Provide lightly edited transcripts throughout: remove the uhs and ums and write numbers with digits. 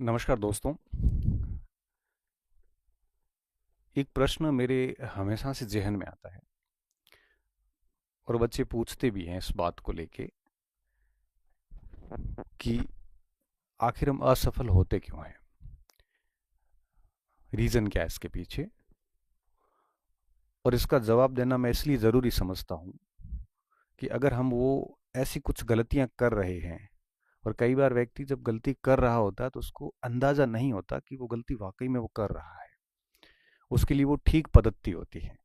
नमस्कार दोस्तों। एक प्रश्न मेरे हमेशा से ज़हन में आता है और बच्चे पूछते भी हैं इस बात को लेके कि आखिर हम असफल होते क्यों हैं। रीज़न क्या है इसके पीछे। और इसका जवाब देना मैं इसलिए ज़रूरी समझता हूँ कि अगर हम वो ऐसी कुछ गलतियाँ कर रहे हैं, और कई बार व्यक्ति जब गलती कर रहा होता है तो उसको अंदाज़ा नहीं होता कि वो गलती वाकई में वो कर रहा है। उसके लिए वो ठीक पद्धति होती है,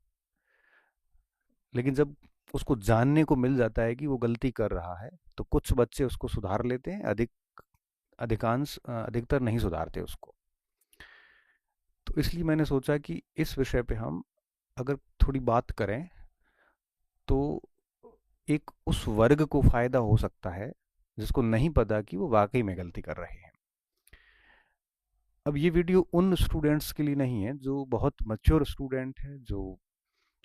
लेकिन जब उसको जानने को मिल जाता है कि वो गलती कर रहा है तो कुछ बच्चे उसको सुधार लेते हैं, अधिकतर नहीं सुधारते उसको। तो इसलिए मैंने सोचा कि इस विषय पे हम अगर थोड़ी बात करें तो एक उस वर्ग को फायदा हो सकता है जिसको नहीं पता कि वो वाकई में गलती कर रहे हैं। अब ये वीडियो उन स्टूडेंट्स के लिए नहीं है जो बहुत मैच्योर स्टूडेंट है, जो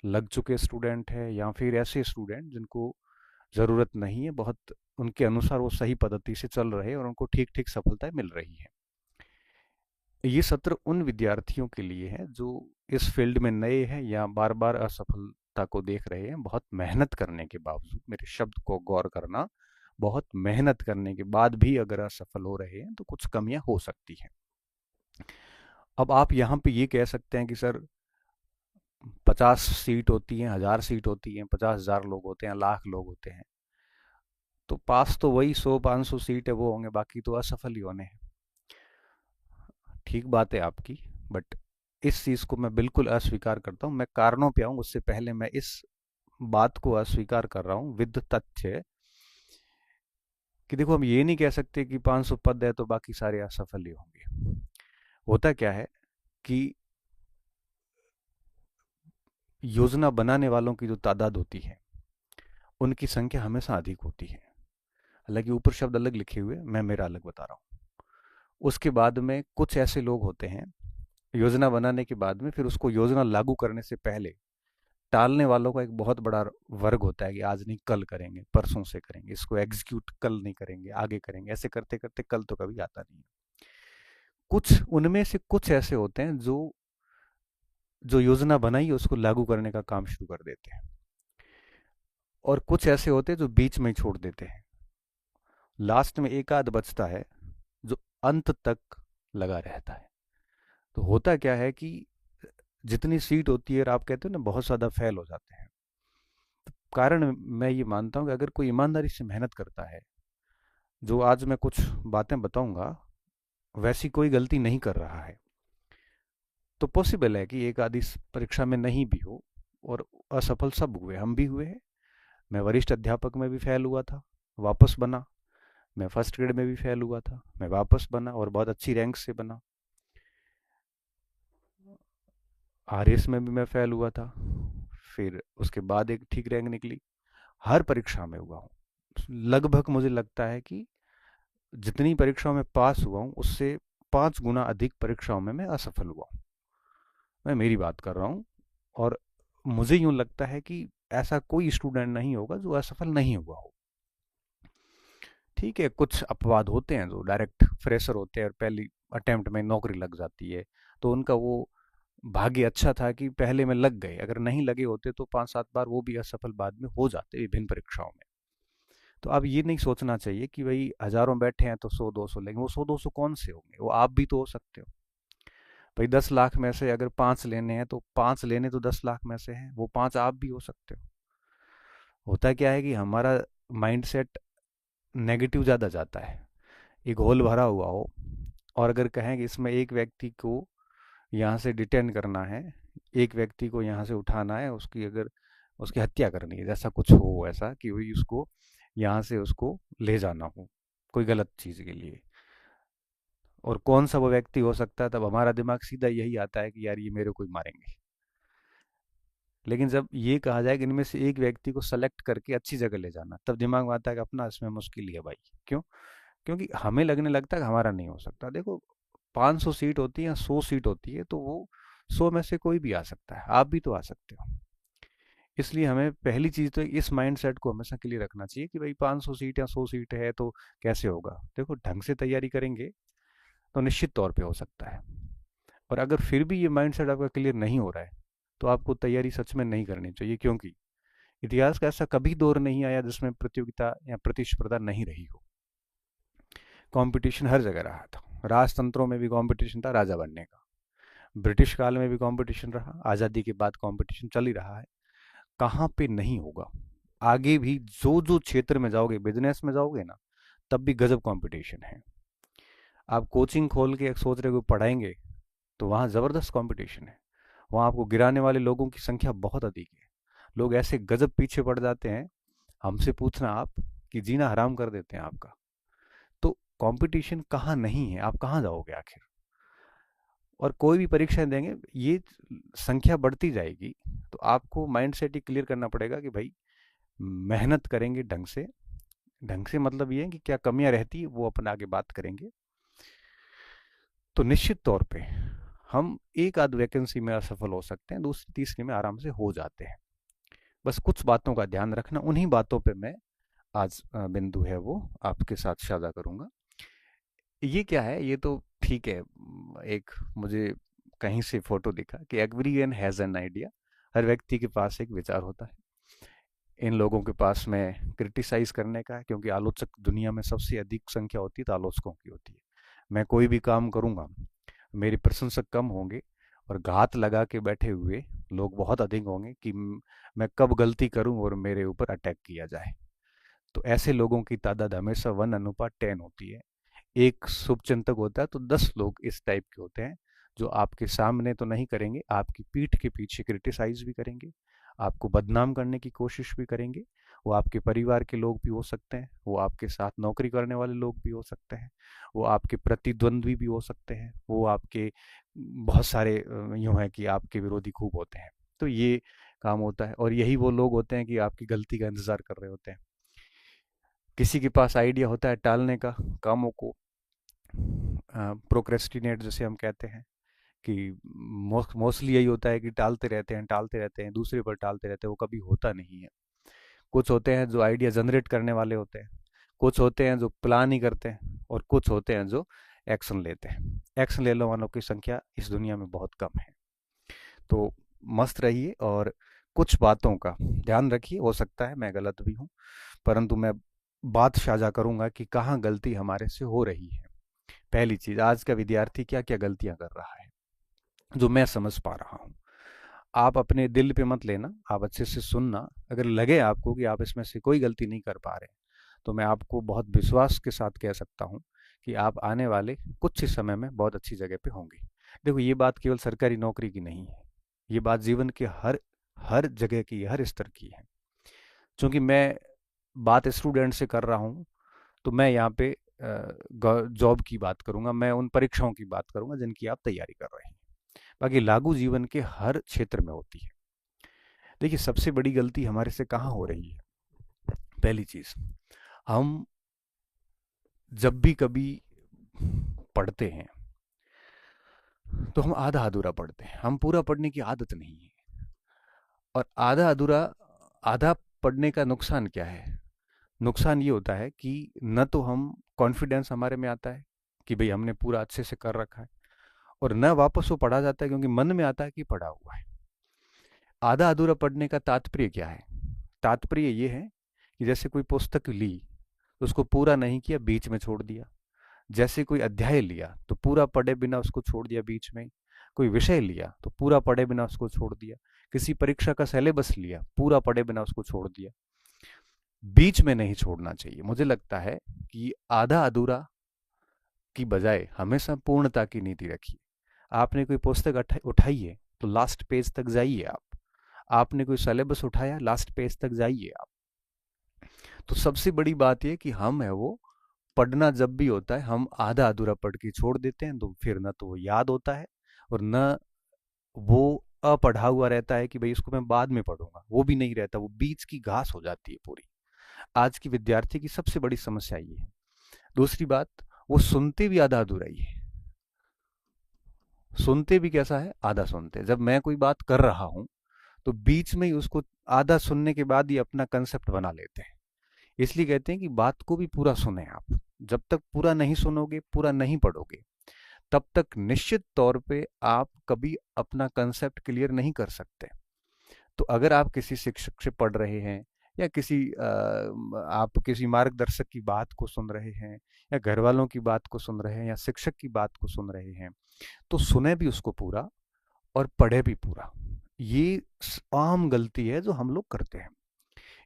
लग चुके स्टूडेंट है, या फिर ऐसे स्टूडेंट जिनको ज़रूरत नहीं है, बहुत उनके अनुसार वो सही पद्धति से चल रहे हैं और उनको ठीक ठीक सफलताएं मिल रही है। ये सत्र उन विद्यार्थियों के लिए है जो इस फील्ड में नए हैं या बार बार असफलता को देख रहे हैं। बहुत मेहनत करने के बावजूद, मेरे शब्द को गौर करना, बहुत मेहनत करने के बाद भी अगर असफल हो रहे हैं तो कुछ कमियां हो सकती हैं। अब आप यहाँ पे ये कह सकते हैं कि सर 50 सीट होती हैं, 1000 सीट होती हैं, 50,000 लोग होते हैं, लाख लोग होते हैं, तो पास तो वही 100-500 सीट है वो होंगे, बाकी तो असफल ही होने हैं। ठीक बात है आपकी, बट इस चीज़ को मैं बिल्कुल अस्वीकार करता हूँ। मैं कारणों पे आऊँ उससे पहले मैं इस बात को अस्वीकार कर रहा हूँ विद तथ्य कि देखो, हम ये नहीं कह सकते कि 500 पद है तो बाकी सारे असफल ही होंगे। होता क्या है कि योजना बनाने वालों की जो तादाद होती है उनकी संख्या हमेशा अधिक होती है। हालांकि ऊपर शब्द अलग लिखे हुए, मैं मेरा अलग बता रहा हूँ। उसके बाद में कुछ ऐसे लोग होते हैं, योजना बनाने के बाद में फिर उसको योजना लागू करने से पहले टालने वालों का एक बहुत बड़ा वर्ग होता है कि आज नहीं कल करेंगे, परसों से करेंगे, इसको एग्जीक्यूट कल नहीं करेंगे, आगे करेंगे। ऐसे करते करते कल तो कभी आता नहीं है। कुछ उनमें से कुछ ऐसे होते हैं जो जो योजना बनाई है उसको लागू करने का काम शुरू कर देते हैं, और कुछ ऐसे होते हैं जो बीच में ही छोड़ देते हैं। लास्ट में एक आध बचता है जो अंत तक लगा रहता है। तो होता क्या है कि जितनी सीट होती है, और आप कहते हो ना बहुत ज़्यादा फेल हो जाते हैं, कारण मैं ये मानता हूँ कि अगर कोई ईमानदारी से मेहनत करता है, जो आज मैं कुछ बातें बताऊंगा वैसी कोई गलती नहीं कर रहा है, तो पॉसिबल है कि एक आधी परीक्षा में नहीं भी हो। और असफल सब हुए, हम भी हुए हैं। मैं वरिष्ठ अध्यापक में भी फेल हुआ था, वापस बना। मैं फर्स्ट ग्रेड में भी फेल हुआ था, मैं वापस बना और बहुत अच्छी रैंक से बना। आरएस में भी मैं फेल हुआ था, फिर उसके बाद एक ठीक रैंक निकली। हर परीक्षा में हुआ हूँ। लगभग मुझे लगता है कि जितनी परीक्षाओं में पास हुआ हूँ उससे 5 गुना अधिक परीक्षाओं में मैं असफल हुआ हूँ। मैं मेरी बात कर रहा हूँ। और मुझे यूं लगता है कि ऐसा कोई स्टूडेंट नहीं होगा जो असफल नहीं हुआ हो। ठीक है, कुछ अपवाद होते हैं जो डायरेक्ट फ्रेशर होते हैं और पहली अटेम्प्ट में नौकरी लग जाती है, तो उनका वो भाग्य अच्छा था कि पहले में लग गए। अगर नहीं लगे होते तो 5-7 बार वो भी असफल बाद में हो जाते विभिन्न परीक्षाओं में। तो अब ये नहीं सोचना चाहिए कि भाई हजारों बैठे हैं तो 100-200 लेंगे। वो 100-200 कौन से होंगे, वो आप भी तो हो सकते हो। भाई 10 लाख में से अगर 5 लेने हैं तो 5 लेने तो 10 लाख में से हैं, वो 5 आप भी हो सकते हो। होता क्या है कि हमारा माइंडसेट नेगेटिव ज़्यादा जाता है। एक हॉल भरा हुआ हो और अगर कहें कि इसमें एक व्यक्ति को यहाँ से डिटेन करना है, एक व्यक्ति को यहाँ से उठाना है, उसकी अगर उसकी हत्या करनी है, जैसा कुछ हो, ऐसा कि वही उसको यहाँ से उसको ले जाना हो कोई गलत चीज़ के लिए, और कौन सा वो व्यक्ति हो सकता है, तब हमारा दिमाग सीधा यही आता है कि यार ये मेरे को ही मारेंगे। लेकिन जब ये कहा जाए कि इनमें से एक व्यक्ति को सेलेक्ट करके अच्छी जगह ले जाना, तब दिमाग में आता है कि अपना इसमें मुश्किल ही है भाई। क्यों? क्योंकि हमें लगने लगता है कि हमारा नहीं हो सकता। देखो, 500 सीट होती है, 100 सीट होती है, तो वो 100 में से कोई भी आ सकता है, आप भी तो आ सकते हो। इसलिए हमें पहली चीज़ तो इस माइंडसेट को हमेशा के लिए रखना चाहिए कि भाई 500 सीट या 100 सीट है तो कैसे होगा। देखो, ढंग से तैयारी करेंगे तो निश्चित तौर पे हो सकता है। और अगर फिर भी ये माइंडसेट आपका क्लियर नहीं हो रहा है तो आपको तैयारी सच में नहीं करनी चाहिए, क्योंकि इतिहास का ऐसा कभी दौर नहीं आया जिसमें प्रतियोगिता या प्रतिस्पर्धा नहीं रही हो। कंपटीशन हर जगह रहा था। राजतंत्रों में भी कंपटीशन था राजा बनने का, ब्रिटिश काल में भी कंपटीशन रहा, आज़ादी के बाद कंपटीशन चल ही रहा है। कहाँ पे नहीं होगा? आगे भी जो जो क्षेत्र में जाओगे, बिजनेस में जाओगे ना, तब भी गजब कंपटीशन है। आप कोचिंग खोल के सोच रहे हो पढ़ाएंगे, तो वहाँ ज़बरदस्त कंपटीशन है। वहाँ आपको गिराने वाले लोगों की संख्या बहुत अधिक है। लोग ऐसे गजब पीछे पड़ जाते हैं, हमसे पूछना आप, कि जीना हराम कर देते हैं आपका। तो कंपटीशन कहाँ नहीं है? आप कहाँ जाओगे आखिर? और कोई भी परीक्षाएं देंगे, ये संख्या बढ़ती जाएगी। तो आपको माइंड सेट ही क्लियर करना पड़ेगा कि भाई मेहनत करेंगे ढंग से। ढंग से मतलब ये है कि क्या कमियां रहती है वो अपन आगे बात करेंगे। तो निश्चित तौर पे हम एक आध वैकेंसी में असफल हो सकते हैं, दूसरी तीसरी में आराम से हो जाते हैं। बस कुछ बातों का ध्यान रखना, उन्हीं बातों पे मैं आज बिंदु है वो आपके साथ साझा करूंगा। ये क्या है? ये तो ठीक है, एक मुझे कहीं से फोटो दिखा कि एवरीवन हैज़ एन आइडिया। हर व्यक्ति के पास एक विचार होता है। इन लोगों के पास में क्रिटिसाइज करने का है, क्योंकि आलोचक दुनिया में सबसे अधिक संख्या होती है तो आलोचकों की होती है। मैं कोई भी काम करूंगा, मेरे प्रशंसक कम होंगे और घात लगा के बैठे हुए लोग बहुत अधिक होंगे कि मैं कब गलती करूं और मेरे ऊपर अटैक किया जाए। तो ऐसे लोगों की तादाद हमेशा 1:10 होती है। एक शुभचिंतक होता है तो 10 लोग इस टाइप के होते हैं, जो आपके सामने तो नहीं करेंगे, आपकी पीठ के पीछे क्रिटिसाइज भी करेंगे, आपको बदनाम करने की कोशिश भी करेंगे। वो आपके परिवार के लोग भी हो सकते हैं, वो आपके साथ नौकरी करने वाले लोग भी हो सकते हैं, वो आपके प्रतिद्वंद्वी भी हो सकते हैं, वो आपके बहुत सारे यूँ है कि आपके विरोधी खूब होते हैं। तो ये काम होता है, और यही वो लोग होते हैं कि आपकी गलती का इंतजार कर रहे होते हैं। किसी के पास आइडिया होता है टालने का, कामों को प्रोक्रेस्टिनेट जैसे हम कहते हैं, कि मोस्टली यही होता है कि टालते रहते हैं, दूसरे पर टालते रहते हैं, वो कभी होता नहीं है। कुछ होते हैं जो आइडिया जनरेट करने वाले होते हैं, कुछ होते हैं जो प्लान ही करते हैं, और कुछ होते हैं जो एक्शन लेते हैं। एक्शन लेने वालों की संख्या इस दुनिया में बहुत कम है। तो मस्त रहिए और कुछ बातों का ध्यान रखिए। हो सकता है मैं गलत भी हूँ, परंतु मैं बात साझा करूंगा कि कहाँ गलती हमारे से हो रही है। पहली चीज, आज का विद्यार्थी क्या क्या गलतियां कर रहा है जो मैं समझ पा रहा हूँ। आप अपने दिल पे मत लेना, आप अच्छे से सुनना। अगर लगे आपको कि आप इसमें से कोई गलती नहीं कर पा रहे, तो मैं आपको बहुत विश्वास के साथ कह सकता हूँ कि आप आने वाले कुछ ही समय में बहुत अच्छी जगह पे होंगे। देखो, ये बात केवल सरकारी नौकरी की नहीं है, ये बात जीवन के हर हर जगह की, हर स्तर की है। क्योंकि मैं बात स्टूडेंट से कर रहा हूँ, तो मैं यहाँ पे जॉब की बात करूंगा, मैं उन परीक्षाओं की बात करूंगा जिनकी आप तैयारी कर रहे हैं। बाकी लागू जीवन के हर क्षेत्र में होती है। देखिए, सबसे बड़ी गलती हमारे से कहाँ हो रही है? पहली चीज, हम जब भी कभी पढ़ते हैं तो हम आधा अधूरा पढ़ते हैं, हम पूरा पढ़ने की आदत नहीं है। और आधा अधूरा, आधा पढ़ने का नुकसान क्या है? नुकसान ये होता है कि न तो हम कॉन्फिडेंस हमारे में आता है कि भाई हमने पूरा अच्छे से कर रखा है, और न वापस वो पढ़ा जाता है क्योंकि मन में आता है कि पढ़ा हुआ है। आधा अधूरा पढ़ने का तात्पर्य क्या है? तात्पर्य ये है कि जैसे कोई पुस्तक ली तो उसको पूरा नहीं किया, बीच में छोड़ दिया। जैसे कोई अध्याय लिया तो पूरा पढ़े बिना उसको छोड़ दिया बीच में। कोई विषय लिया तो पूरा पढ़े बिना उसको छोड़ दिया। किसी परीक्षा का सिलेबस लिया, पूरा पढ़े बिना उसको छोड़ दिया। बीच में नहीं छोड़ना चाहिए। मुझे लगता है कि आधा अधूरा की बजाय हमेशा पूर्णता की नीति रखिए। आपने कोई पुस्तक उठाई है तो लास्ट पेज तक जाइए आप। आपने कोई सिलेबस उठाया, लास्ट पेज तक जाइए आप। तो सबसे बड़ी बात यह कि हम है वो पढ़ना जब भी होता है हम आधा अधूरा पढ़ के छोड़ देते हैं, तो फिर ना तो वो याद होता है, और न वो अपढ़ा हुआ रहता है कि भाई इसको मैं बाद में पढ़ूंगा, वो भी नहीं रहता, वो बीच की घास हो जाती है पूरी। आज की विद्यार्थी की सबसे बड़ी समस्या ये है। दूसरी बात, वो सुनते भी आधा अधूरा ही है। सुनते भी कैसा है? आधा सुनते। जब मैं कोई बात कर रहा हूं तो बीच में ही उसको आधा सुनने के बाद ही अपना कंसेप्ट बना लेते हैं। इसलिए कहते हैं कि बात को भी पूरा सुने आप। जब तक पूरा नहीं सुनोगे, पूरा नहीं पढ़ोगे, तब तक निश्चित तौर पे आप कभी अपना कंसेप्ट क्लियर नहीं कर सकते। तो अगर आप किसी शिक्षक से पढ़ रहे हैं, या आप किसी मार्गदर्शक की बात को सुन रहे हैं, या घर वालों की बात को सुन रहे हैं, या शिक्षक की बात को सुन रहे हैं, तो सुने भी उसको पूरा और पढ़े भी पूरा। ये आम गलती है जो हम लोग करते हैं।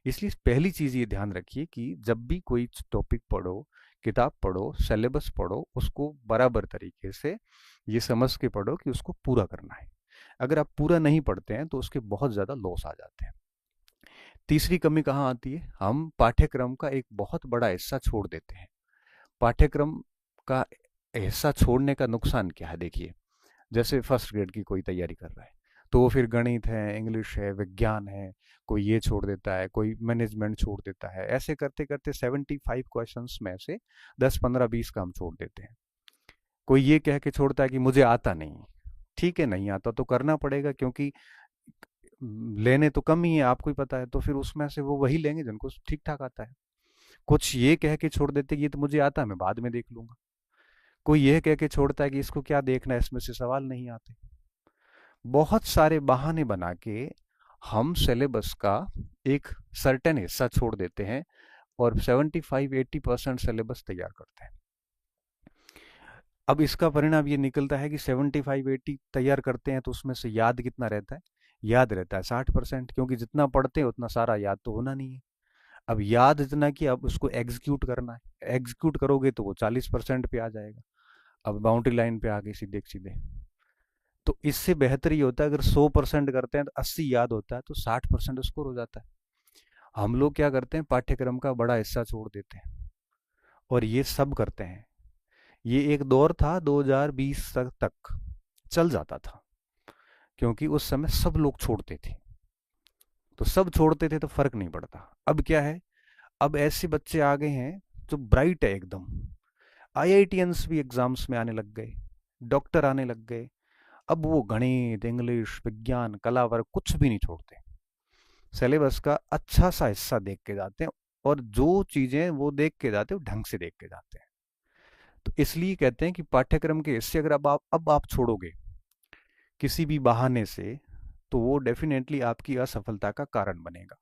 इसलिए पहली चीज ये ध्यान रखिए कि जब भी कोई टॉपिक पढ़ो, किताब पढ़ो, सिलेबस पढ़ो, उसको बराबर तरीके से ये समझ के पढ़ो कि उसको पूरा करना है। अगर आप पूरा नहीं पढ़ते हैं तो उसके बहुत ज़्यादा लॉस आ जाते हैं। तीसरी कमी कहाँ आती है? हम पाठ्यक्रम का एक बहुत बड़ा हिस्सा छोड़ देते हैं। पाठ्यक्रम का हिस्सा छोड़ने का नुकसान क्या है? देखिए, जैसे फर्स्ट ग्रेड की कोई तैयारी कर रहा है, तो वो फिर गणित है, इंग्लिश है, विज्ञान है, कोई ये छोड़ देता है, कोई मैनेजमेंट छोड़ देता है। ऐसे करते करते 75 क्वेश्चंस में से 10 15 20 का हम छोड़ देते हैं। कोई ये कह के छोड़ता है कि मुझे आता नहीं। ठीक है, नहीं आता तो करना पड़ेगा, क्योंकि लेने तो कम ही है, आपको ही पता है। तो फिर उसमें से वो वही लेंगे जिनको ठीक ठाक आता है। कुछ ये कह के छोड़ देते, ये तो मुझे आता है, मैं बाद में देख लूंगा। कोई यह कह के छोड़ता है कि इसको क्या देखना है, इसमें से सवाल नहीं आते। बहुत सारे बहाने बना के हम सिलेबस का एक सर्टेन हिस्सा छोड़ देते हैं और 75-80% सिलेबस तैयार करते हैं। अब इसका परिणाम ये निकलता है कि 75-80 तैयार करते हैं तो उसमें से याद कितना रहता है? याद रहता है 60%, क्योंकि जितना पढ़ते हैं उतना सारा याद तो होना नहीं है। अब याद इतना कि अब उसको एग्जीक्यूट करना है। एग्जीक्यूट करोगे तो वो 40% पे आ जाएगा। अब बाउंड्री लाइन पे आ गई सीधे सीधे। तो इससे बेहतर ये होता है, अगर 100% करते हैं तो 80 याद होता है, तो 60% स्कोर हो जाता है। हम लोग क्या करते हैं, पाठ्यक्रम का बड़ा हिस्सा छोड़ देते हैं, और ये सब करते हैं। ये एक दौर था 2020 तक चल जाता था, क्योंकि उस समय सब लोग छोड़ते थे। तो सब छोड़ते थे तो फर्क नहीं पड़ता। अब क्या है, अब ऐसे बच्चे आ गए हैं जो ब्राइट है एकदम। आईआईटीएंस भी एग्जाम्स में आने लग गए, डॉक्टर आने लग गए। अब वो गणित, इंग्लिश, विज्ञान, कला वर्ग कुछ भी नहीं छोड़ते। सिलेबस का अच्छा सा हिस्सा देख के जाते हैं, और जो चीजें वो देख के जाते हैं वो ढंग से देख के जाते हैं। तो इसलिए कहते हैं कि पाठ्यक्रम के हिस्से अगर अब आप छोड़ोगे किसी भी बहाने से, तो वो डेफिनेटली आपकी असफलता का कारण बनेगा।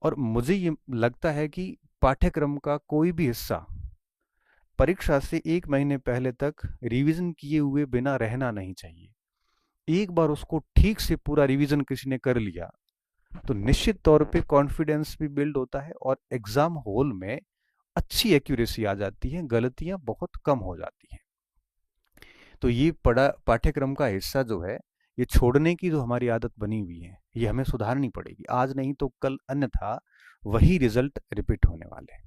और मुझे ये लगता है कि पाठ्यक्रम का कोई भी हिस्सा परीक्षा से 1 महीने पहले तक रिवीजन किए हुए बिना रहना नहीं चाहिए। एक बार उसको ठीक से पूरा रिवीजन किसी ने कर लिया तो निश्चित तौर पे कॉन्फिडेंस भी बिल्ड होता है, और एग्जाम हॉल में अच्छी एक्यूरेसी आ जाती है, गलतियां बहुत कम हो जाती हैं। तो ये पढ़ा पाठ्यक्रम का हिस्सा जो है, ये छोड़ने की जो हमारी आदत बनी हुई है, ये हमें सुधारनी पड़ेगी आज नहीं तो कल, अन्यथा वही रिजल्ट रिपीट होने वाले हैं।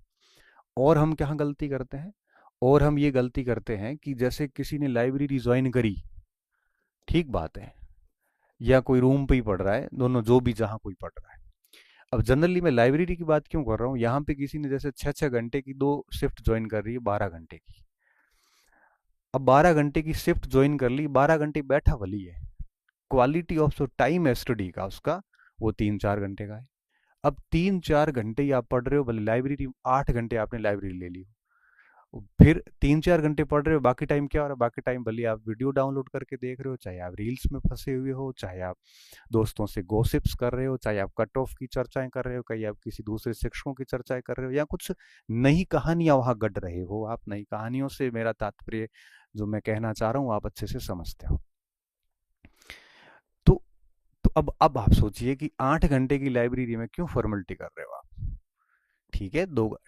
और हम क्या गलती करते हैं, और हम ये गलती करते हैं कि जैसे किसी ने लाइब्रेरी ज्वाइन करी, ठीक बात है, या कोई रूम पे ही पढ़ रहा है, दोनों जो भी जहाँ कोई पढ़ रहा है। अब जनरली मैं लाइब्रेरी की बात क्यों कर रहा हूँ, यहाँ पे किसी ने जैसे 6-6 घंटे की 2 शिफ्ट ज्वाइन कर रही है, 12 घंटे की। अब 12 घंटे की शिफ्ट ज्वाइन कर ली, 12 घंटे बैठा भली है, क्वालिटी ऑफ जो टाइम है स्टडी का उसका, वो 3-4 घंटे का है। अब 3-4 घंटे ही आप पढ़ रहे हो, भले लाइब्रेरी 8 घंटे आपने लाइब्रेरी ले ली हो, फिर 3-4 घंटे पढ़ रहे हो, बाकी टाइम क्या हो रहा है? बाकी टाइम भले आप वीडियो डाउनलोड करके देख रहे हो, चाहे आप रील्स में फंसे हुए हो, चाहे आप दोस्तों से गॉसिप्स कर रहे हो, चाहे आप कट ऑफ की चर्चाएं कर रहे हो, कहीं आप किसी दूसरे शिक्षकों की चर्चाएं कर रहे हो, या कुछ नई कहानियां वहां गढ़ रहे हो। आप नई कहानियों से मेरा तात्पर्य जो मैं कहना चाह रहा हूँ आप अच्छे से समझते हो। तो तो अब आप सोचिए कि 8 घंटे की लाइब्रेरी में क्यों फॉर्मेलिटी कर रहे हो आप? ठीक है,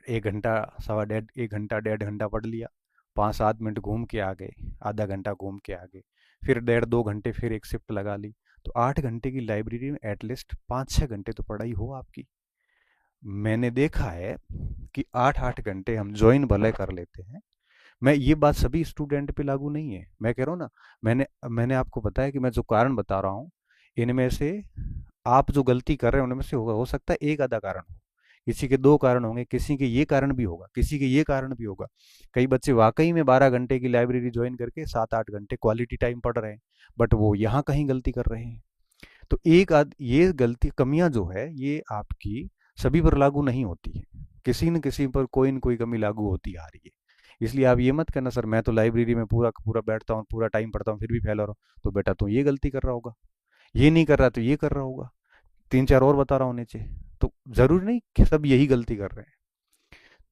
1 घंटा, 1.5 घंटा 1.5 घंटा पढ़ लिया, 5-7 मिनट घूम के आ गए, आधा घंटा घूम के आ गए, फिर 1.5-2 घंटे फिर एक शिफ्ट लगा ली, तो 8 घंटे की लाइब्रेरी में एटलीस्ट 5-6 घंटे तो पढ़ाई हो आपकी। मैंने देखा है कि 8-8 घंटे हम ज्वाइन भले कर लेते हैं। मैं ये बात सभी स्टूडेंट पे लागू नहीं है, मैं कह रहा हूँ ना, मैंने मैंने आपको बताया कि मैं जो कारण बता रहा हूँ, इनमें से आप जो गलती कर रहे हैं उनमें से होगा, हो सकता है एक आधा कारण हो, किसी के 2 कारण होंगे, किसी के ये कारण भी होगा, किसी के ये कारण भी होगा। कई बच्चे वाकई में 12 घंटे की लाइब्रेरी ज्वाइन करके 7-8 घंटे क्वालिटी टाइम पढ़ रहे हैं, बट वो यहाँ कहीं गलती कर रहे हैं। तो ये गलती, कमियां जो है, ये आपकी सभी पर लागू नहीं होती है, किसी न किसी पर कोई न कोई कमी लागू होती आ रही है। इसलिए आप ये मत करना सर मैं तो लाइब्रेरी में पूरा पूरा बैठता हूँ, पूरा टाइम पढ़ता हूँ, फिर भी फेल हो रहा हूँ। तो बेटा तुम ये गलती कर रहा होगा, ये नहीं कर रहा तो ये कर रहा होगा, तीन चार और बता रहा हूँ नीचे। तो जरूरी नहीं कि सब यही गलती कर रहे हैं।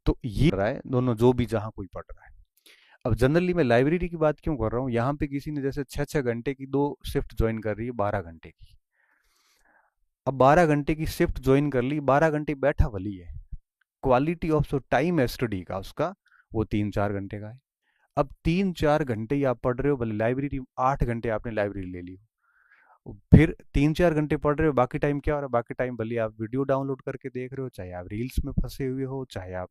तो ये कर रहा है दोनों, जो भी जहाँ कोई पढ़ रहा है। अब जनरली मैं लाइब्रेरी की बात क्यों कर रहा हूँ, यहाँ पे किसी ने जैसे 6-6 घंटे की दो शिफ्ट ज्वाइन कर रही है, 12 घंटे की। अब 12 घंटे की शिफ्ट ज्वाइन कर ली, 12 घंटे बैठा भली है, क्वालिटी ऑफ जो टाइम है स्टडी का उसका, वो 3-4 घंटे का है। अब 3-4 घंटे ही आप पढ़ रहे हो, भले लाइब्रेरी 8 घंटे आपने लाइब्रेरी ले ली, फिर 3-4 घंटे पढ़ रहे हो, बाकी टाइम क्या हो रहा है, बाकी टाइम भले आप वीडियो डाउनलोड करके देख रहे हो, चाहे आप रील्स में फंसे हुए हो, चाहे आप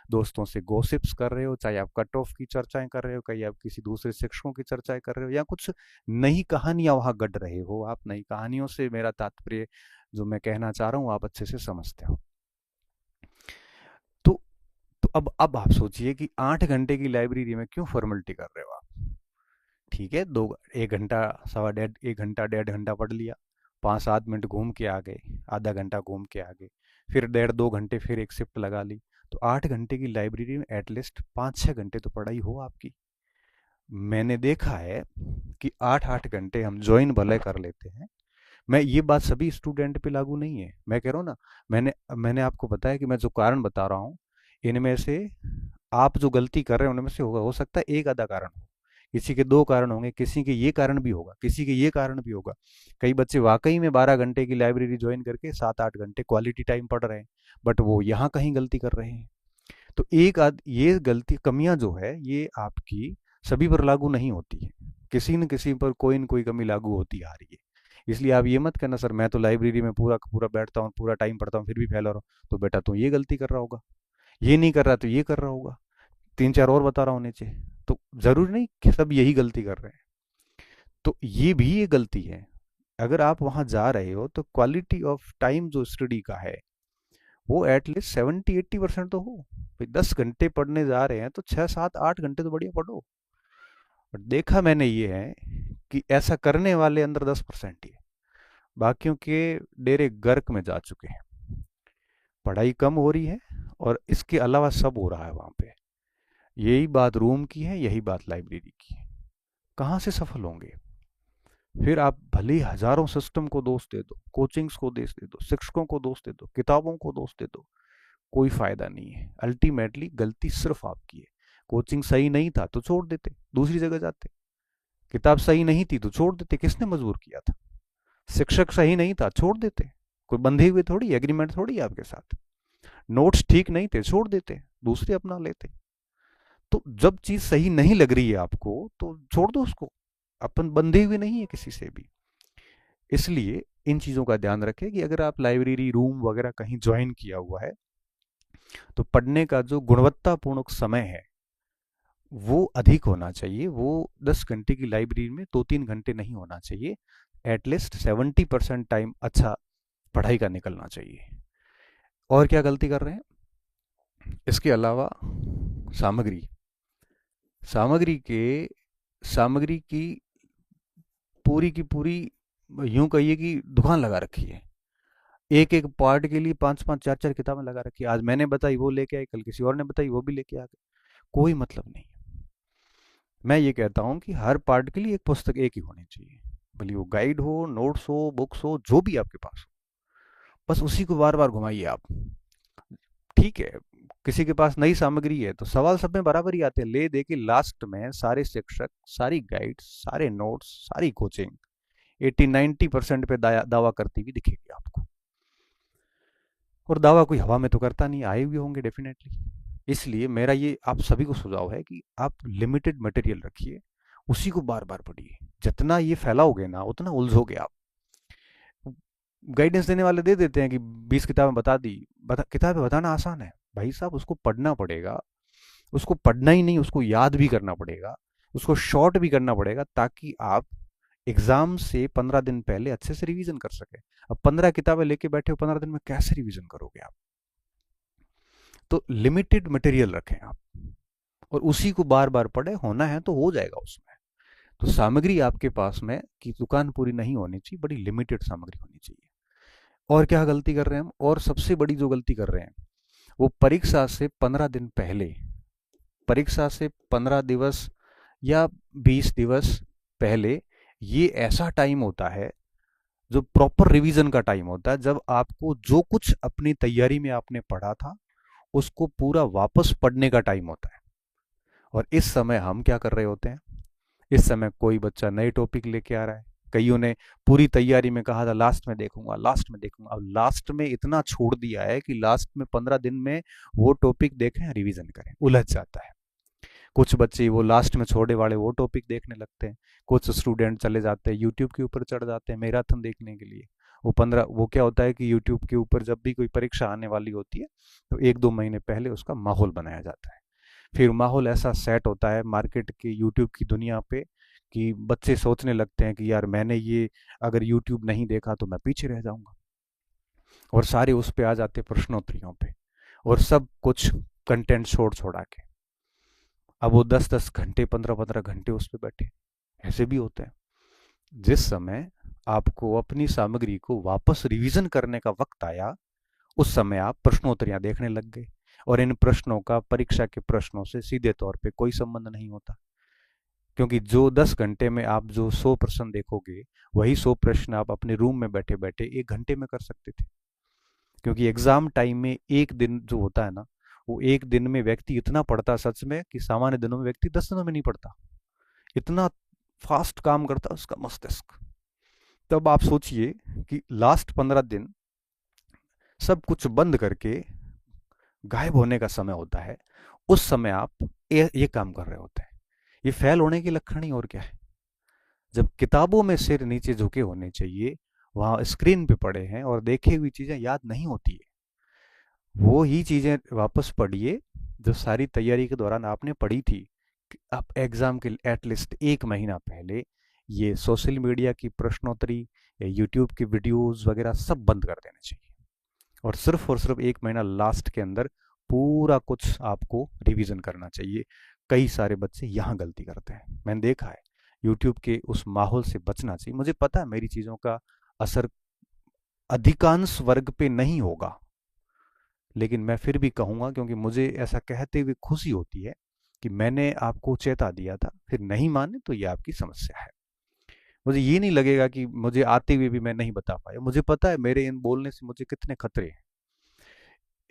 दोस्तों से गॉसिप्स कर रहे हो, चाहे आप कट ऑफ की चर्चाएं कर रहे हो, कहीं आप किसी दूसरे शिक्षकों की चर्चाएं कर रहे हो, या कुछ नई कहानियां वहां गढ़ रहे हो। आप नई कहानियों से मेरा तात्पर्य जो मैं कहना चाह रहा हूँ आप अच्छे से समझते हो। तो तो अब आप सोचिए कि 8 घंटे की लाइब्रेरी में क्यों फॉर्मेलिटी कर रहे हो आप। ठीक है, दो 1 घंटा, सवा डेढ़ 1 घंटा 1.5 घंटा पढ़ लिया, 5-7 मिनट घूम के आ गए, आधा घंटा घूम के आ गए, फिर 1.5-2 घंटे फिर एक शिफ्ट लगा ली। तो 8 घंटे की लाइब्रेरी में एटलीस्ट 5-6 घंटे तो पढ़ाई हो आपकी। मैंने देखा है कि 8-8 घंटे हम ज्वाइन भले कर लेते हैं। मैं ये बात सभी स्टूडेंट पे लागू नहीं है, मैं कह रहा हूँ ना, मैंने मैंने आपको बताया कि मैं जो कारण बता रहा हूँ, इनमें से आप जो गलती कर रहे हैं उनमें से होगा, हो सकता है एक आधा कारण हो, किसी के दो कारण होंगे, किसी के ये कारण भी होगा, किसी के ये कारण भी होगा। कई बच्चे वाकई में 12 घंटे की लाइब्रेरी ज्वाइन करके 7-8 घंटे क्वालिटी टाइम पढ़ रहे हैं, बट वो यहाँ कहीं गलती कर रहे हैं। तो एक आध ये गलती कमियां जो है ये आपकी सभी पर लागू नहीं होती है, किसी न किसी पर कोई न कोई कमी लागू होती आ रही है। इसलिए आप ये मत करना सर मैं तो लाइब्रेरी में पूरा पूरा बैठता हूँ, पूरा टाइम पढ़ता हूँ, फिर भी फेल हो रहा हूँ। तो बेटा तुम ये गलती कर रहा होगा, ये नहीं कर रहा तो ये कर रहा होगा, तीन चार और बता रहा हूँ नीचे। तो जरूरी नहीं कि सब यही गलती कर रहे हैं। तो ये भी ये गलती है। अगर आप वहां जा रहे हो तो क्वालिटी ऑफ टाइम जो स्टडी का है वो एटलीस्ट 70-80% तो हो। भाई 10 घंटे पढ़ने जा रहे हैं तो 6-7-8 घंटे तो बढ़िया पढ़ो। और देखा मैंने ये है कि ऐसा करने वाले अंदर 10% ही है, बाकियों के डेरे गर्क में जा चुके हैं। पढ़ाई कम हो रही है और इसके अलावा सब हो रहा है वहां पे। यही बात रूम की है, यही बात लाइब्रेरी की है। कहाँ से सफल होंगे। फिर आप भले ही हजारों सिस्टम को दोष दे दो, कोचिंग्स को दोष दे दो, शिक्षकों को दोष दे दो, किताबों को दोष दे दो, कोई फायदा नहीं है। अल्टीमेटली गलती सिर्फ आपकी है। कोचिंग सही नहीं था तो छोड़ देते, दूसरी जगह जाते। किताब सही नहीं थी तो छोड़ देते, किसने मजबूर किया था। शिक्षक सही नहीं था, छोड़ देते, कोई बंधे हुए थोड़ी, एग्रीमेंट थोड़ी है आपके साथ। नोट्स ठीक नहीं थे, छोड़ देते, दूसरे अपना लेते। तो जब चीज सही नहीं लग रही है आपको तो छोड़ दो उसको, अपन बंधे हुए नहीं है किसी से भी। इसलिए इन चीजों का ध्यान रखें कि अगर आप लाइब्रेरी रूम वगैरह कहीं ज्वाइन किया हुआ है तो पढ़ने का जो गुणवत्तापूर्ण समय है वो अधिक होना चाहिए। वो 10 घंटे की लाइब्रेरी में 2-3 घंटे नहीं होना चाहिए। एटलीस्ट 70% टाइम अच्छा पढ़ाई का निकलना चाहिए। और क्या गलती कर रहे हैं इसके अलावा, सामग्री, सामग्री के सामग्री की पूरी की पूरी यूं कहिए कि दुकान लगा रखी है। एक एक पार्ट के लिए 5-5 4-4 किताबें लगा रखी है। आज मैंने बताई वो लेके आई, कल किसी और ने बताई वो भी लेके आ गए, कोई मतलब नहीं। मैं ये कहता हूँ कि हर पार्ट के लिए एक पुस्तक एक ही होनी चाहिए, भले वो गाइड हो, नोट्स हो, बुक्स हो, जो भी आपके पास हो, बस उसी को बार बार घुमाइए आप। ठीक है, किसी के पास नई सामग्री है तो सवाल सब में बराबर ही आते हैं, ले दे के लास्ट में सारे शिक्षक, सारी गाइड, सारे नोट्स, सारी कोचिंग 80-90% पे दावा करती हुई दिखेगी आपको। और दावा कोई हवा में तो करता नहीं, आए हुए होंगे डेफिनेटली। इसलिए मेरा ये आप सभी को सुझाव है कि आप लिमिटेड मटेरियल रखिए, उसी को बार बार पढ़िए। जितना ये फैलाओगे ना उतना उलझोगे आप। गाइडेंस देने वाले दे देते हैं कि 20 किताबें बता दी, किताबें बताना आसान है भाई साहब, उसको पढ़ना पड़ेगा। उसको पढ़ना ही नहीं, उसको याद भी करना पड़ेगा, उसको शॉर्ट भी करना पड़ेगा, ताकि आप एग्जाम से 15 दिन पहले अच्छे से रिवीजन कर सके। अब 15 किताबें लेके बैठे हो, 15 दिन में कैसे रिवीजन करोगे आप। तो लिमिटेड मटेरियल रखें आप और उसी को बार बार पढ़े, होना है तो हो जाएगा उसमें। तो सामग्री आपके पास में की दुकान पूरी नहीं होनी चाहिए, बड़ी लिमिटेड सामग्री होनी चाहिए। और क्या गलती कर रहे हैं हम, और सबसे बड़ी जो गलती कर रहे हैं वो परीक्षा से 15 दिन पहले परीक्षा से 15 दिवस या 20 दिवस पहले ये ऐसा टाइम होता है जो प्रॉपर रिवीजन का टाइम होता है, जब आपको जो कुछ अपनी तैयारी में आपने पढ़ा था उसको पूरा वापस पढ़ने का टाइम होता है। और इस समय हम क्या कर रहे होते हैं? इस समय कोई बच्चा नए टॉपिक लेके आ रहा है, कईयों ने पूरी तैयारी में कहा था लास्ट में देखूंगा, लास्ट में देखूंगा, अब लास्ट में इतना छोड़ दिया है कि लास्ट में 15 दिन में वो टॉपिक देखें, रिवीजन करें, उलझ जाता है। कुछ बच्चे वो लास्ट में छोड़े वाले वो टॉपिक देखने लगते हैं। कुछ स्टूडेंट चले जाते हैं यूट्यूब के ऊपर, चढ़ जाते हैं मैराथन देखने के लिए। वो क्या होता है कि यूट्यूब के ऊपर जब भी कोई परीक्षा आने वाली होती है तो 1-2 महीने पहले उसका माहौल बनाया जाता है। फिर माहौल ऐसा सेट होता है मार्केट की, यूट्यूब की दुनिया पे, कि बच्चे सोचने लगते हैं कि यार मैंने ये अगर यूट्यूब नहीं देखा तो मैं पीछे रह जाऊंगा। और सारे उस पे आ जाते प्रश्नोत्तरियों पे, और सब कुछ कंटेंट छोड़ छोड़ा के। अब वो 10-10 घंटे, 15-15 घंटे उस पे बैठे। ऐसे भी होते हैं। जिस समय आपको अपनी सामग्री को वापस रिवीजन करने का वक्त आया, उस समय आप प्रश्नोत्तरियां देखने लग गए। और इन प्रश्नों का परीक्षा के प्रश्नों से सीधे तौर पे कोई संबंध नहीं होता, क्योंकि जो 10 घंटे में आप जो 100 प्रश्न देखोगे, वही 100 प्रश्न आप अपने रूम में बैठे बैठे 1 घंटे में कर सकते थे। क्योंकि एग्जाम टाइम में एक दिन जो होता है ना, वो एक दिन में व्यक्ति इतना पढ़ता सच में कि सामान्य दिनों में व्यक्ति 10 दिनों में नहीं पढ़ता। इतना फास्ट काम करता है उसका मस्तिष्क। तब आप सोचिए कि लास्ट 15 दिन सब कुछ बंद करके गायब होने का समय होता है, उस समय आप ये काम कर रहे होते हैं। ये फेल होने के लक्षण ही और क्या है? जब किताबों में सिर नीचे झुके होने चाहिए, वहां स्क्रीन पे पड़े हैं और देखी हुई चीजें याद नहीं होती है। वो ही चीजें वापस पढ़िए जो सारी तैयारी के दौरान आपने पढ़ी थी। आप एग्जाम के एटलीस्ट 1 महीना पहले ये सोशल मीडिया की प्रश्नोत्तरी या यूट्यूब की वीडियोस वगैरह सब बंद कर देने चाहिए, और सिर्फ 1 महीना लास्ट के अंदर पूरा कुछ आपको रिवीजन करना चाहिए। कई सारे बच्चे यहाँ गलती करते हैं, मैंने देखा है। यूट्यूब के उस माहौल से बचना चाहिए। मुझे पता है मेरी चीज़ों का असर अधिकांश वर्ग पे नहीं होगा, लेकिन मैं फिर भी कहूँगा, क्योंकि मुझे ऐसा कहते हुए खुशी होती है कि मैंने आपको चेता दिया था। फिर नहीं माने तो ये आपकी समस्या है। मुझे ये नहीं लगेगा कि मुझे आते हुए भी मैं नहीं बता पाया। मुझे पता है मेरे इन बोलने से मुझे कितने खतरे हैं।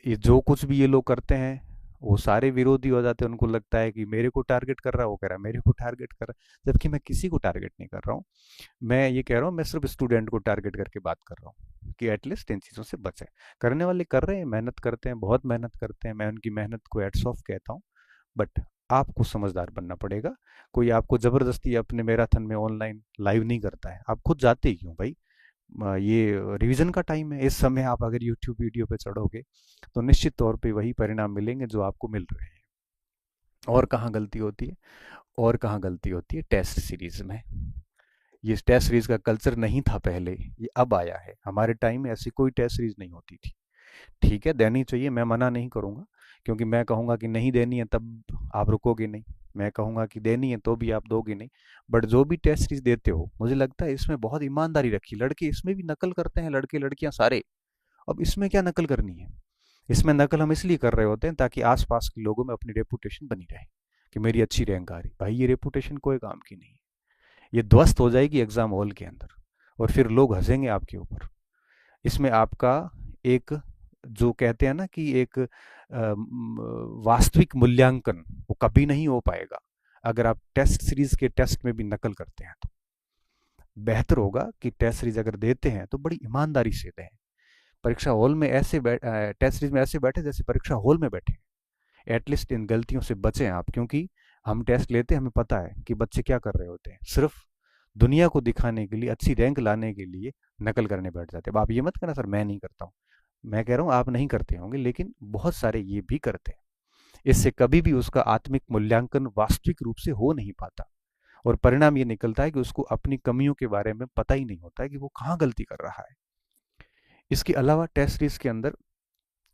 ये जो कुछ भी ये लोग करते हैं, वो सारे विरोधी हो जाते हैं। उनको लगता है कि मेरे को टारगेट कर रहा है, वो कह रहा है मेरे को टारगेट कर रहा है, जबकि मैं किसी को टारगेट नहीं कर रहा हूँ। मैं ये कह रहा हूँ, मैं सिर्फ स्टूडेंट को टारगेट करके बात कर रहा हूँ कि एटलीस्ट इन चीज़ों से बचें। करने वाले कर रहे हैं, मेहनत करते हैं, बहुत मेहनत करते हैं, मैं उनकी मेहनत को हैट्स ऑफ कहता हूँ। बट आपको समझदार बनना पड़ेगा। कोई आपको जबरदस्ती अपने मैराथन में ऑनलाइन लाइव नहीं करता है, आप खुद जाते ही क्यों भाई? ये रिवीजन का टाइम है। इस समय आप अगर यूट्यूब वीडियो पे चढ़ोगे तो निश्चित तौर पे वही परिणाम मिलेंगे जो आपको मिल रहे हैं। और कहाँ गलती होती है? और कहाँ गलती होती है? टेस्ट सीरीज में। ये टेस्ट सीरीज का कल्चर नहीं था पहले, ये अब आया है। हमारे टाइम में ऐसी कोई टेस्ट सीरीज नहीं होती थी। ठीक है, देनी चाहिए, मैं मना नहीं करूंगा, क्योंकि मैं कहूंगा कि नहीं देनी है तब आप रुकोगे नहीं। मैं कहूंगा कि देनी है तो भी आप दोगे नहीं। बट जो भी टेस्ट सीरीज देते हो, मुझे लगता है इसमें बहुत ईमानदारी रखी। लड़के इसमें भी नकल करते हैं, लड़के लड़कियां सारे। अब इसमें क्या नकल करनी है? इसमें नकल हम इसलिए कर रहे होते हैं ताकि आसपास के लोगों में अपनी रेपुटेशन बनी रहे कि मेरी अच्छी रैंक आ रही। भाई ये रेपुटेशन कोई काम की नहीं है। ये ध्वस्त हो जाएगी एग्जाम हॉल के अंदर, और फिर लोग हंसेंगे आपके ऊपर। इसमें आपका एक, जो कहते हैं ना कि एक वास्तविक मूल्यांकन, वो कभी नहीं हो पाएगा अगर आप टेस्ट सीरीज के टेस्ट में भी नकल करते हैं। तो बेहतर होगा कि टेस्ट सीरीज अगर देते हैं तो बड़ी ईमानदारी से दें। परीक्षा हॉल में ऐसे टेस्ट सीरीज में ऐसे बैठे जैसे परीक्षा हॉल में बैठे। एटलीस्ट इन गलतियों से बचें आप, क्योंकि हम टेस्ट लेते हैं, हमें पता है कि बच्चे क्या कर रहे होते हैं। सिर्फ दुनिया को दिखाने के लिए, अच्छी रैंक लाने के लिए नकल करने बैठ जाते हैं। अब आप ये मत कहना सर मैं नहीं करता हूँ। मैं कह रहा हूँ आप नहीं करते होंगे, लेकिन बहुत सारे ये भी करते हैं। इससे कभी भी उसका आत्मिक मूल्यांकन वास्तविक रूप से हो नहीं पाता, और परिणाम ये निकलता है कि उसको अपनी कमियों के बारे में पता ही नहीं होता है कि वो कहाँ गलती कर रहा है। इसके अलावा टेस्ट सीरीज के अंदर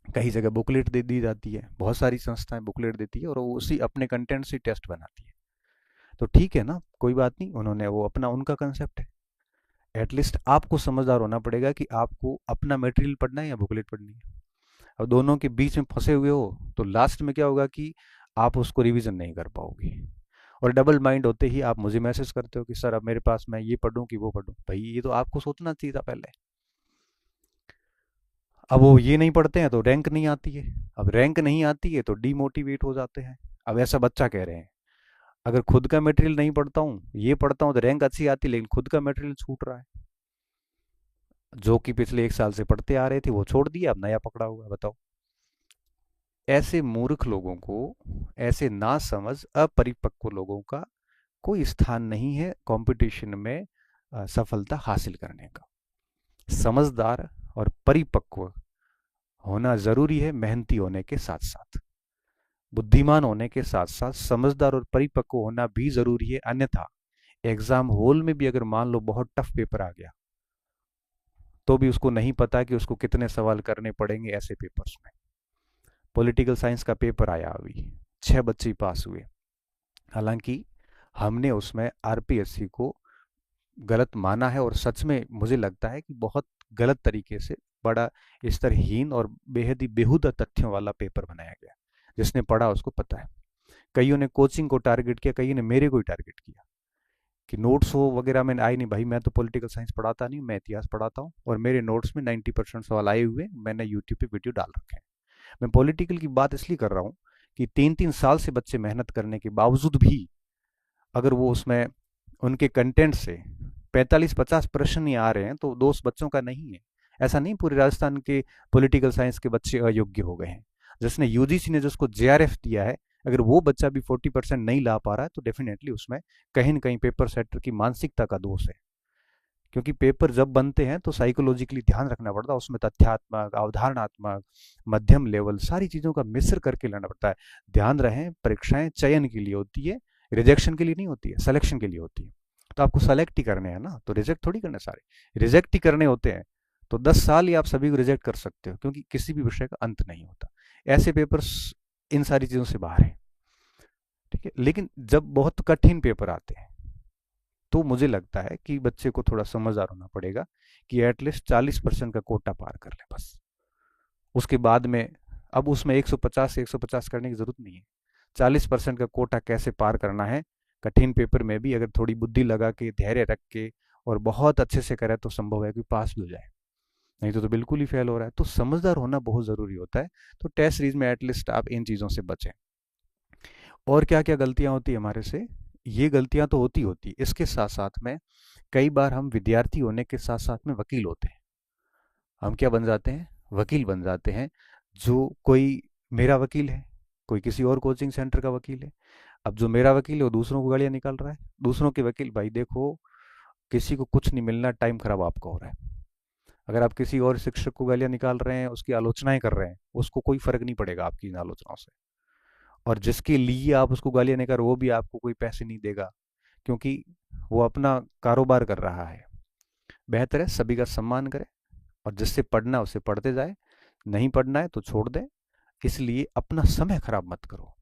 कई जगह बुकलेट दे दी जाती है, बहुत सारी संस्थाएं बुकलेट देती है और वो उसी अपने कंटेंट से टेस्ट बनाती है। तो ठीक है ना, कोई बात नहीं, उन्होंने वो अपना उनका कंसेप्ट है। एटलीस्ट आपको समझदार होना पड़ेगा कि आपको अपना मटेरियल पढ़ना है या बुकलेट पढ़नी है। अब दोनों के बीच में फंसे हुए हो तो लास्ट में क्या होगा कि आप उसको रिवीजन नहीं कर पाओगे। और डबल माइंड होते ही आप मुझे मैसेज करते हो कि सर अब मेरे पास मैं ये पढ़ूं कि वो पढ़ूं। भाई ये तो आपको सोचना चाहिए था पहले। अब वो ये नहीं पढ़ते हैं तो रैंक नहीं आती है। अब रैंक नहीं आती है तो डीमोटिवेट हो जाते हैं। अब ऐसा बच्चा कह रहे हैं, अगर खुद का मटेरियल नहीं पढ़ता हूँ, ये पढ़ता हूँ तो रैंक अच्छी आती है, लेकिन खुद का मटेरियल छूट रहा है। जो कि पिछले 1 साल से पढ़ते आ रहे थे वो छोड़ दिया, अब नया पकड़ा हुआ है, बताओ। ऐसे मूर्ख लोगों को, ऐसे नासमझ अपरिपक्व लोगों का कोई स्थान नहीं है कंपटीशन में सफलता हासिल करने का। समझदार और परिपक्व होना जरूरी है, मेहनती होने के साथ साथ, बुद्धिमान होने के साथ साथ समझदार और परिपक्व होना भी जरूरी है। अन्यथा एग्जाम हॉल में भी अगर मान लो बहुत टफ पेपर आ गया, तो भी उसको नहीं पता कि उसको कितने सवाल करने पड़ेंगे ऐसे पेपर्स में। पॉलिटिकल साइंस का पेपर आया अभी, 6 बच्चे पास हुए। हालांकि हमने उसमें आरपीएससी को गलत माना है, और सच में मुझे लगता है कि बहुत गलत तरीके से, बड़ा स्तरहीन और बेहद ही बेहुदा तथ्यों वाला पेपर बनाया गया। जिसने पढ़ा उसको पता है। कईयों ने कोचिंग को टारगेट किया, कईयों ने मेरे को ही टारगेट किया कि नोट्स हो वगैरह मैंने आई नहीं। भाई मैं तो पॉलिटिकल साइंस पढ़ाता नहीं, मैं इतिहास पढ़ाता हूँ, और मेरे नोट्स में 90% सवाल आए हुए, मैंने यूट्यूब पे वीडियो डाल रखे हैं। मैं पॉलिटिकल की बात इसलिए कर रहा हूँ कि 3-3 साल से बच्चे मेहनत करने के बावजूद भी अगर वो उसमें उनके कंटेंट से 45-50 प्रश्न ही आ रहे हैं तो दोष बच्चों का नहीं है। ऐसा नहीं पूरे राजस्थान के पॉलिटिकल साइंस के बच्चे अयोग्य हो गए हैं। जिसने यूजीसी ने जिसको जेआरएफ दिया है, अगर वो बच्चा भी 40% नहीं ला पा रहा है तो डेफिनेटली उसमें कहीं ना कहीं पेपर सेटर की मानसिकता का दोष है। क्योंकि पेपर जब बनते हैं तो साइकोलॉजिकली ध्यान रखना पड़ता है, उसमें तथ्यात्मक, अवधारणात्मक, मध्यम लेवल सारी चीज़ों का मिश्र करके लाना पड़ता है। ध्यान रहे, परीक्षाएं चयन के लिए होती है, रिजेक्शन के लिए नहीं होती है, सिलेक्शन के लिए होती है। तो आपको सेलेक्ट ही करने हैं ना, तो रिजेक्ट थोड़ी करने सारे, रिजेक्ट ही करने होते हैं। तो 10 साल ही आप सभी को रिजेक्ट कर सकते हो, क्योंकि किसी भी विषय का अंत नहीं होता। ऐसे पेपर्स इन सारी चीज़ों से बाहर है। ठीक है, लेकिन जब बहुत कठिन पेपर आते हैं तो मुझे लगता है कि बच्चे को थोड़ा समझदार होना पड़ेगा कि एटलीस्ट 40% का कोटा पार कर ले बस। उसके बाद में अब उसमें 150 से 150 करने की जरूरत नहीं है। 40% का कोटा कैसे पार करना है, कठिन पेपर में भी अगर थोड़ी बुद्धि लगा के, धैर्य रख के और बहुत अच्छे से करे तो संभव है कि पास भी हो जाए। नहीं तो बिल्कुल ही फेल हो रहा है। तो समझदार होना बहुत जरूरी होता है। तो टेस्ट सीरीज में एटलीस्ट आप इन चीज़ों से बचें। और क्या क्या गलतियां होती है हमारे से, ये गलतियां तो होती होती, इसके साथ साथ में कई बार हम विद्यार्थी होने के साथ साथ में वकील होते हैं। हम क्या बन जाते हैं, वकील बन जाते हैं। जो कोई मेरा वकील है, कोई किसी और कोचिंग सेंटर का वकील है। अब जो मेरा वकील है वो दूसरों को गालियां निकाल रहा है। दूसरों के वकील, भाई देखो, किसी को कुछ नहीं मिलना, टाइम खराब आपका हो रहा है। अगर आप किसी और शिक्षक को गालियां निकाल रहे हैं, उसकी आलोचनाएं कर रहे हैं, उसको कोई फर्क नहीं पड़ेगा आपकी इन आलोचनाओं से। और जिसके लिए आप उसको गालियां नहीं कर रहे, वो भी आपको कोई पैसे नहीं देगा, क्योंकि वो अपना कारोबार कर रहा है। बेहतर है सभी का सम्मान करें, और जिससे पढ़ना है उसे पढ़ते जाए, नहीं पढ़ना है तो छोड़ दें। इसलिए अपना समय खराब मत करो,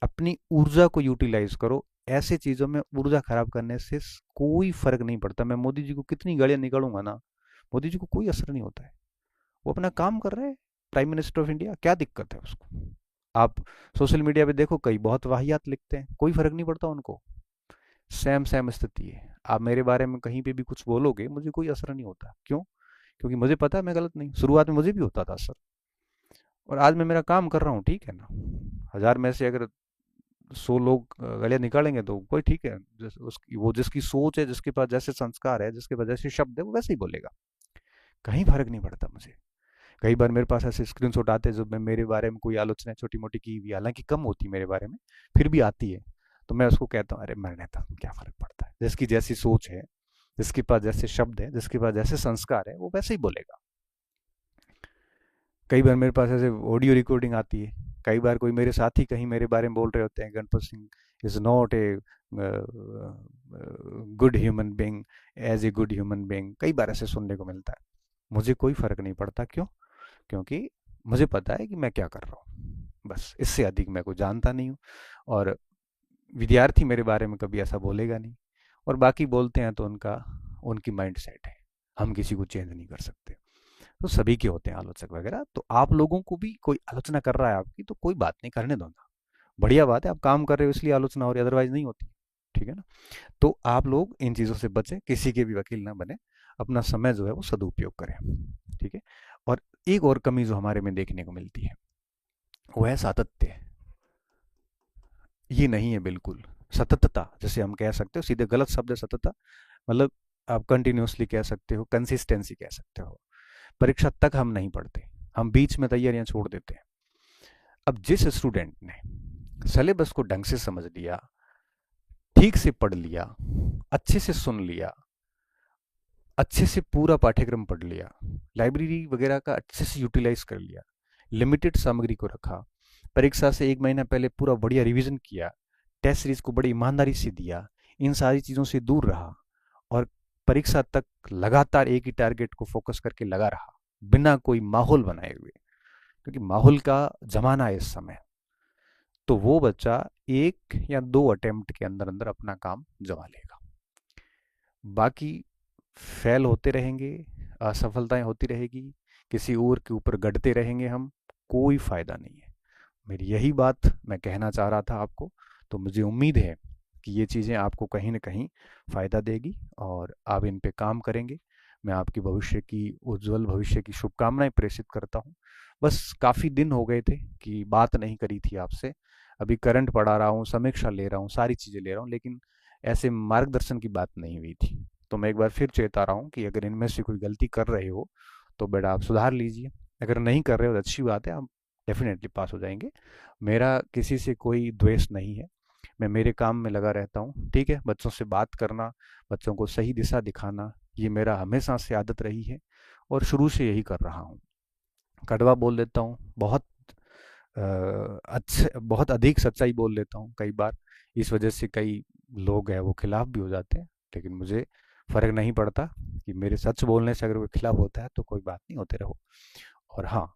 अपनी ऊर्जा को यूटिलाइज करो। ऐसे चीजों में ऊर्जा खराब करने से कोई फर्क नहीं पड़ता। मैं मोदी जी को कितनी गालियां निकालूंगा ना, मोदी जी को कोई असर नहीं होता है। वो अपना काम कर रहे हैं, प्राइम मिनिस्टर ऑफ इंडिया, क्या दिक्कत है उसको। आप सोशल मीडिया पे देखो, कई बहुत वाहियात लिखते हैं, कोई फर्क नहीं पड़ता उनको। सेम सेम स्थिति है। आप मेरे बारे में कहीं पे भी कुछ बोलोगे, मुझे कोई असर नहीं होता। क्यों? क्योंकि मुझे पता है मैं गलत नहीं। शुरुआत में मुझे भी होता था असर, और आज मैं मेरा काम कर रहा हूँ, ठीक है ना। 1000 में से अगर 100 लोग गालियां निकालेंगे तो कोई ठीक है। उसकी वो जिसकी सोच है, जिसके पास जैसे संस्कार है, जिसके पास जैसे शब्द है, वो वैसे ही बोलेगा। कहीं फर्क नहीं पड़ता मुझे। कई बार मेरे पास ऐसे स्क्रीनशॉट आते हैं जब मैं मेरे बारे में कोई आलोचना छोटी मोटी की हुई, हालांकि कम होती मेरे बारे में, फिर भी आती है। तो मैं उसको कहता हूँ, अरे मरने था, क्या फर्क पड़ता है। जिसकी जैसी सोच है, जिसके पास जैसे शब्द है, जिसके पास जैसे संस्कार है, वो वैसे ही बोलेगा। कई बार मेरे पास ऐसे ऑडियो रिकॉर्डिंग आती है। कई बार कोई मेरे साथी कहीं मेरे बारे में बोल रहे होते हैं, Ganpat Singh is not a good human being, as a good human being, कई बार ऐसे सुनने को मिलता है। मुझे कोई फर्क नहीं पड़ता। क्यों? क्योंकि मुझे पता है कि मैं क्या कर रहा हूँ, बस इससे अधिक मैं कुछ जानता नहीं हूँ। और विद्यार्थी मेरे बारे में कभी ऐसा बोलेगा नहीं। और बाकी बोलते हैं तो उनका, उनकी माइंड सेट है, हम किसी को चेंज नहीं कर सकते। तो सभी के होते हैं आलोचक वगैरह। तो आप लोगों को भी कोई आलोचना कर रहा है आपकी, तो कोई बात नहीं, करने दो ना। बढ़िया बात है, आप काम कर रहे हो इसलिए आलोचना हो रही है, अदरवाइज नहीं होती। ठीक है ना? तो आप लोग इन चीज़ों से बचें, किसी के भी वकील ना बने, अपना समय जो है वो सदुपयोग करें। ठीक है? और एक और कमी जो हमारे में देखने को मिलती है वो है सातत्य। ये नहीं है बिल्कुल। सततता जैसे हम कह सकते हो, सीधे गलत शब्द है सततता, मतलब आप कंटिन्यूअसली कह सकते हो, कंसिस्टेंसी कह सकते हो। परीक्षा तक हम नहीं पढ़ते, हम बीच में तैयारियां छोड़ देते हैं। अब जिस स्टूडेंट ने सिलेबस को ढंग से समझ लिया, ठीक से पढ़ लिया, अच्छे से सुन लिया, अच्छे से पूरा पाठ्यक्रम पढ़ लिया, लाइब्रेरी वगैरह का अच्छे से यूटिलाइज कर लिया, लिमिटेड सामग्री को रखा, परीक्षा से एक महीना पहले पूरा बढ़िया रिवीजन किया, टेस्ट सीरीज को बड़ी ईमानदारी से दिया, इन सारी चीज़ों से दूर रहा और परीक्षा तक लगातार एक ही टारगेट को फोकस करके लगा रहा, बिना कोई माहौल बनाए हुए, क्योंकि माहौल का जमाना है इस समय, तो वो बच्चा 1 या 2 अटेम्प्ट के अंदर अंदर अपना काम जमा लेगा। बाकी फेल होते रहेंगे, असफलताएं होती रहेगी, किसी और के ऊपर गढ़ते रहेंगे हम, कोई फायदा नहीं है। मेरी यही बात मैं कहना चाह रहा था आपको। तो मुझे उम्मीद है कि ये चीज़ें आपको कहीं ना कहीं फ़ायदा देगी और आप इन पे काम करेंगे। मैं आपकी भविष्य की, उज्जवल भविष्य की शुभकामनाएं प्रेषित करता हूँ। बस काफ़ी दिन हो गए थे कि बात नहीं करी थी आपसे। अभी करंट पढ़ा रहा हूँ, समीक्षा ले रहा हूँ, सारी चीज़ें ले रहा हूँ, लेकिन ऐसे मार्गदर्शन की बात नहीं हुई थी। तो मैं एक बार फिर चेता रहा हूँ कि अगर इनमें से कोई गलती कर रहे हो तो बेटा आप सुधार लीजिए। अगर नहीं कर रहे हो तो अच्छी बात है, आप डेफिनेटली पास हो जाएंगे। मेरा किसी से कोई द्वेष नहीं है, मैं मेरे काम में लगा रहता हूँ। ठीक है? बच्चों से बात करना, बच्चों को सही दिशा दिखाना, ये मेरा हमेशा से आदत रही है और शुरू से यही कर रहा हूँ। कड़वा बोल देता हूँ, बहुत अच्छे, बहुत अधिक सच्चाई बोल देता हूँ कई बार, इस वजह से कई लोग हैं वो खिलाफ भी हो जाते हैं, लेकिन मुझे फ़र्क नहीं पड़ता कि मेरे सच बोलने से अगर कोई खिलाफ होता है तो कोई बात नहीं, होते रहो। और हाँ,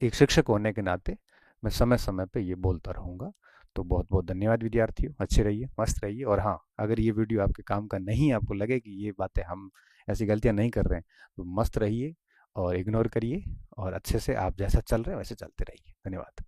एक शिक्षक होने के नाते मैं समय समय पे ये बोलता रहूँगा। तो बहुत बहुत धन्यवाद विद्यार्थियों, अच्छे रहिए, मस्त रहिए। और हाँ, अगर ये वीडियो आपके काम का नहीं, आपको लगे कि ये बातें हम ऐसी गलतियाँ नहीं कर रहे हैं, तो मस्त रहिए और इग्नोर करिए और अच्छे से आप जैसा चल रहे हैं वैसे चलते रहिए। धन्यवाद।